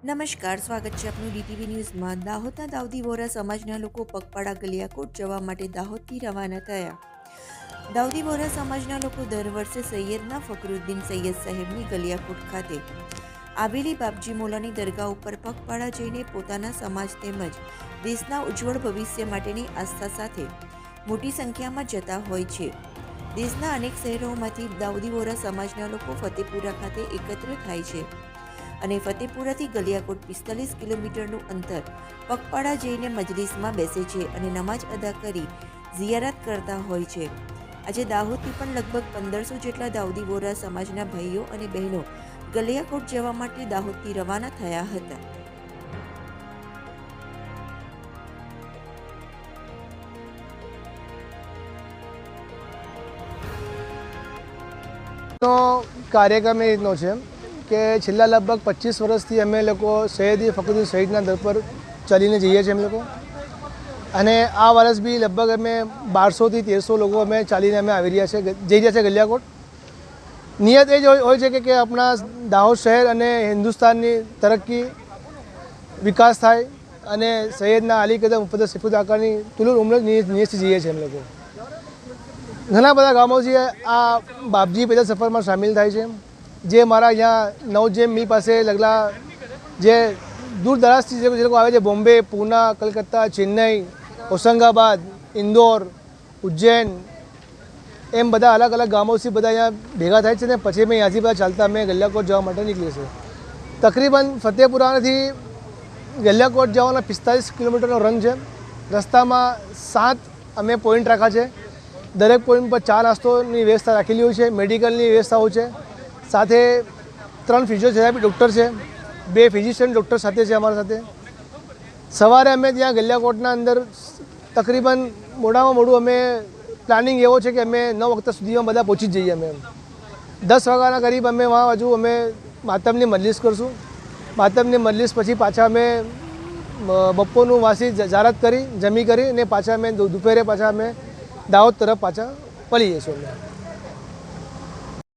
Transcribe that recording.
નમસ્કાર, સ્વાગત છે આપનું ડીટીવી ન્યૂઝમાં। દાહોદના દાઉદી વોરા સમાજના લોકો પગપાળા ગલિયાકોટ જવા માટે દાહોદથી રવાના થયા। દાઉદી વોરા સમાજના લોકો દર વર્ષે સૈયદના ફકરુદ્દીન સૈયદ સાહેબની ગલિયાકોટ ખાતે આવેલી બાપજી મોલાની દરગાહ ઉપર પગપાળા જઈને પોતાના સમાજ તેમજ દેશના ઉજ્જવળ ભવિષ્ય માટેની આસ્થા સાથે મોટી સંખ્યામાં જતા હોય છે। દેશના અનેક શહેરોમાંથી દાઉદી વોરા સમાજના લોકો ફતેપુરા ખાતે એકત્ર થાય છે અને ફતેપુરાથી ગલિયાકોટ 45 કિલોમીટરનું અંતર પગપાળા જઈને મજલિસમાં બેસે છે અને નમાજ અદા કરી ઝિયારત કરતા હોય છે। આજે દાહોદથી પણ લગભગ 1500 જેટલા દાઉદી વોરા સમાજના ભાઈઓ અને બહેનો ગલિયાકોટ જવા માટે દાહોદથી રવાના થયા હતા। નો કાર્યક્રમ એ રીતનો છે કે છેલ્લા લગભગ 25 વર્ષથી અમે લોકો સૈયદી ફકરુદ્દીન શહીદના દર પર ચાલીને જઈએ છીએ અમે લોકો, અને આ વર્ષ બી લગભગ અમે 1200 થી 1300 લોકો અમે ચાલીને અમે આવી રહ્યા છે, જઈ રહ્યા છે ગલિયાકોટ। નિયત એ જ હોય છે કે આપણા દાહોદ શહેર અને હિન્દુસ્તાનની તરક્કી વિકાસ થાય અને સૈયદના અલી કદમ મુફદ્દલ સૈફુદ્દીન આકાની તુલુલ ઉમ્ર નિયતથી જઈએ છીએ અમે લોકો। ઘણા બધા ગામોથી આ બાપજી પેદલ સફરમાં સામેલ થાય છે, જે મારા અહીંયા નવજેમ મિલ પાસે લગલા જે દૂર દરાજથી જે લોકો આવે છે, બોમ્બે, પૂના, કલકત્તા, ચેન્નઈ, હોશંગાબાદ, ઇન્દોર, ઉજ્જૈન, એમ બધા અલગ અલગ ગામોથી બધા અહીંયા ભેગા થાય છે ને પછી અમે અહીંયાથી બધા ચાલતા અમે ગલિયાકોટ જવા માટે નીકળીએ છીએ। તકરીબન ફતેપુરાથી ગલિયાકોટ જવાના 45 કિલોમીટરનો રન છે। રસ્તામાં 7 અમે પોઈન્ટ રાખ્યા છે, દરેક પોઈન્ટ પર 4 નાસ્તોની વ્યવસ્થા રાખેલી હોય છે, મેડિકલની વ્યવસ્થા હોય છે, સાથે 3 ફિઝિયોથેરાપી ડૉક્ટર છે, 2 ફિઝિશિયન ડૉક્ટર સાથે છે અમારા સાથે। સવારે અમે ત્યાં ગલિયાકોટના અંદર તકરીબન મોડામાં મોડું અમે પ્લાનિંગ એવો છે કે અમે 9 વાગ્યા સુધીમાં બધા પહોંચી જ જઈએ। અમે 10 વાગ્યાના કરીબ અમે વहाँ બાજુ અમે માતમની મજલિસ કરશું। માતમની મજલિસ પછી પાછા અમે બપોરનું વાસી ઝારત કરી જમી કરી અને પાછા અમે દુપહેરે પાછા અમે દાહોદ તરફ પાછા પડી જઈશું અમે।